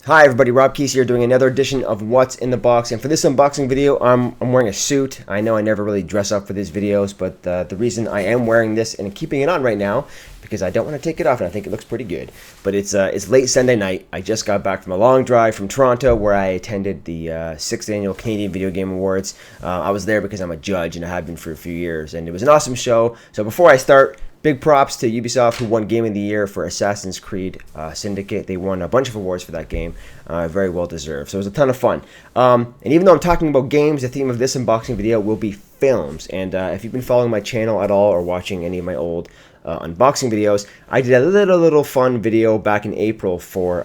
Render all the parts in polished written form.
Hi everybody, Rob Keys here doing another edition of What's in the Box, and for this unboxing video I'm wearing a suit. I know I never really dress up for these videos, but the reason I am wearing this and keeping it on right now because I don't want to take it off and I think it looks pretty good. But it's late Sunday night. I just got back from a long drive from Toronto where I attended the 6th Annual Canadian Video Game Awards. I was there because I'm a judge and I have been for a few years, and it was an awesome show. So before I start, big props to Ubisoft, who won Game of the Year for Assassin's Creed Syndicate. They won a bunch of awards for that game. Very well deserved. So it was a ton of fun. And even though I'm talking about games, the theme of this unboxing video will be films. And if you've been following my channel at all or watching any of my old unboxing videos, I did a little fun video back in April for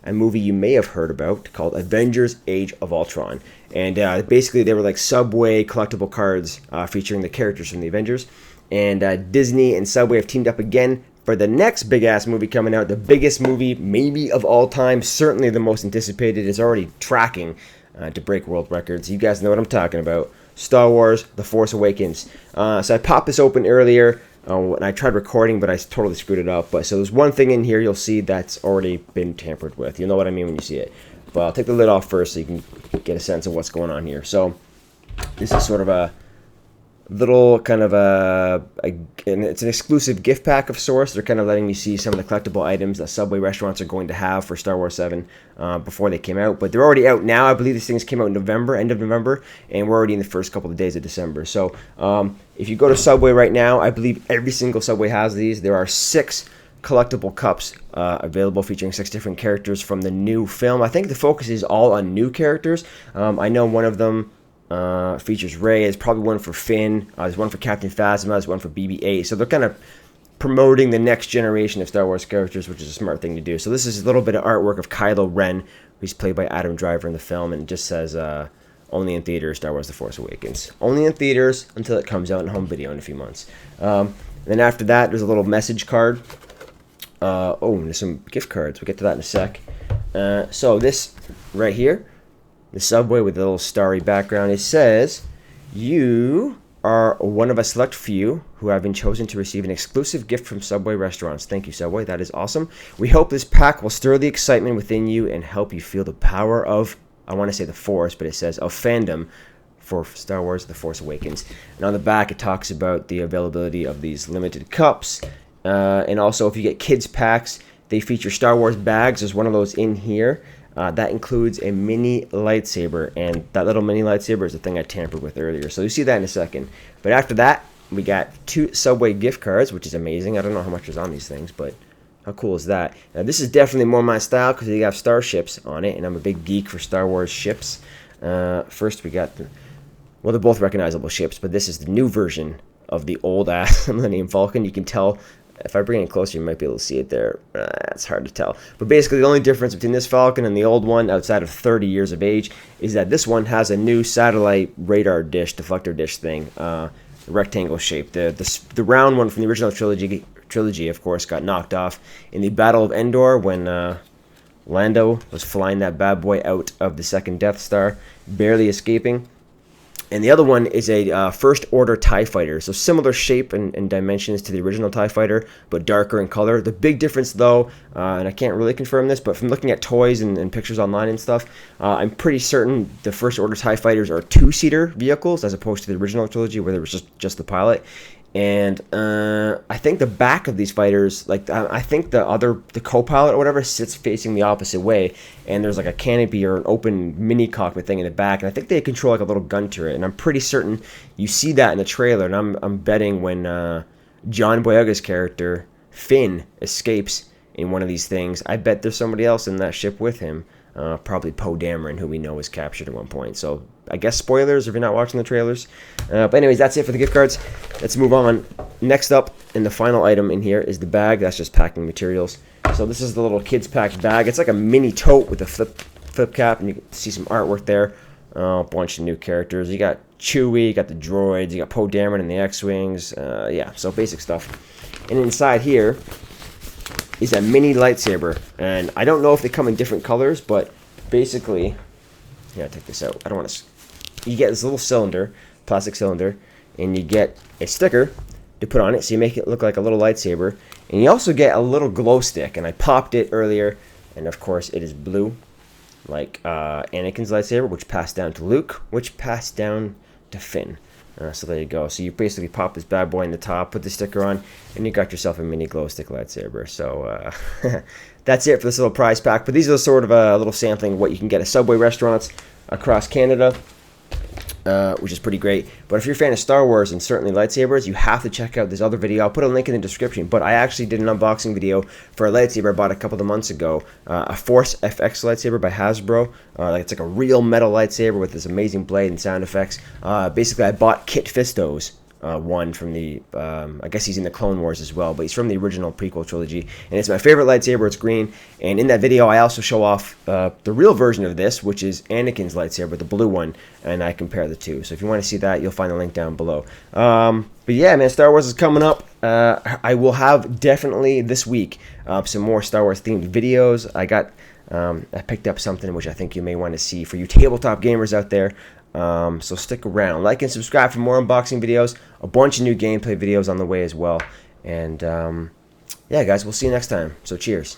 a movie you may have heard about called Avengers Age of Ultron. And basically they were like Subway collectible cards featuring the characters from the Avengers. And Disney and Subway have teamed up again for the next big-ass movie coming out. The biggest movie maybe of all time, certainly the most anticipated, is already tracking to break world records. You guys know what I'm talking about. Star Wars, The Force Awakens. So I popped this open earlier, and I tried recording, but I totally screwed it up. So there's one thing in here you'll see that's already been tampered with. You'll know what I mean when you see it. But I'll take the lid off first so you can get a sense of what's going on here. So this is sort of a little kind of and it's an exclusive gift pack of sorts. They're kind of letting me see some of the collectible items that Subway restaurants are going to have for Star Wars 7 before they came out. But they're already out now. I believe these things came out in November, end of November, and we're already in the first couple of days of December. So if you go to Subway right now, I believe every single Subway has these. There are 6 collectible cups available featuring 6 different characters from the new film. I think the focus is all on new characters. I know one of them features Rey. There's probably one for Finn. There's one for Captain Phasma. There's one for BB-8. So they're kind of promoting the next generation of Star Wars characters, which is a smart thing to do. So this is a little bit of artwork of Kylo Ren, who's played by Adam Driver in the film, and it just says only in theaters, Star Wars The Force Awakens. Only in theaters until it comes out in home video in a few months. Then after that, there's a little message card. And there's some gift cards. We'll get to that in a sec. So this right here, the Subway with the little starry background, it says, "You are one of a select few who have been chosen to receive an exclusive gift from Subway restaurants." Thank you, Subway. That is awesome. "We hope this pack will stir the excitement within you and help you feel the power of," I want to say the Force, but it says of fandom for Star Wars The Force Awakens. And on the back, it talks about the availability of these limited cups. And also, if you get kids packs, they feature Star Wars bags. There's one of those in here. That includes a mini lightsaber, and that little mini lightsaber is the thing I tampered with earlier. So you see that in a second. But after that, we got 2 Subway gift cards, which is amazing. I don't know how much is on these things, but how cool is that? Now, this is definitely more my style because they have starships on it, and I'm a big geek for Star Wars ships. First, we got they're both recognizable ships, but this is the new version of the old-ass Millennium Falcon. You can tell. If I bring it closer, you might be able to see it there. It's hard to tell. But basically, the only difference between this Falcon and the old one, outside of 30 years of age, is that this one has a new satellite radar dish, deflector dish thing, rectangle shape. The round one from the original trilogy, of course, got knocked off in the Battle of Endor when Lando was flying that bad boy out of the second Death Star, barely escaping. And the other one is a First Order TIE Fighter. So similar shape and dimensions to the original TIE Fighter, but darker in color. The big difference, though, and I can't really confirm this, but from looking at toys and pictures online and stuff, I'm pretty certain the First Order TIE Fighters are 2-seater vehicles as opposed to the original trilogy where there was just the pilot. And I think the back of these fighters, I think the co-pilot or whatever sits facing the opposite way, and there's like a canopy or an open mini cockpit thing in the back, and I think they control like a little gun turret, and I'm pretty certain you see that in the trailer, and I'm betting when John Boyega's character Finn escapes in one of these things, I bet there's somebody else in that ship with him. Probably Poe Dameron, who we know was captured at one point. So I guess spoilers if you're not watching the trailers. But anyways, that's it for the gift cards. Let's move on. Next up, and the final item in here is the bag. That's just packing materials. So this is the little kids pack bag. It's like a mini tote with a flip cap, and you can see some artwork there. A bunch of new characters. You got Chewie, you got the droids, you got Poe Dameron and the X-Wings. Yeah, so basic stuff. And inside here is a mini lightsaber, and I don't know if they come in different colors, but basically, yeah, take this out. I don't want to. You get this little cylinder, plastic cylinder, and you get a sticker to put on it, so you make it look like a little lightsaber, and you also get a little glow stick. And I popped it earlier, and of course, it is blue. like Anakin's lightsaber, which passed down to Luke, which passed down to Finn. So there you go. So you basically pop this bad boy in the top, put the sticker on, and you got yourself a mini glow stick lightsaber. So that's it for this little prize pack. But these are sort of a little sampling of what you can get at Subway restaurants across Canada, which is pretty great. But if you're a fan of Star Wars and certainly lightsabers, you have to check out this other video. I'll put a link in the description. But I actually did an unboxing video for a lightsaber I bought a couple of months ago, a Force FX lightsaber by Hasbro. It's like a real metal lightsaber with this amazing blade and sound effects. Basically, I bought Kit Fisto's one from the, I guess he's in the Clone Wars as well, but he's from the original prequel trilogy, and it's my favorite lightsaber. It's green, and in that video I also show off the real version of this, which is Anakin's lightsaber, the blue one, and I compare the two. So if you want to see that, you'll find the link down below. But yeah, man, Star Wars is coming up. I will have definitely this week some more Star Wars themed videos. I picked up something which I think you may want to see for you tabletop gamers out there. So stick around, like and subscribe for more unboxing videos, a bunch of new gameplay videos on the way as well. And yeah, guys, we'll see you next time. So cheers.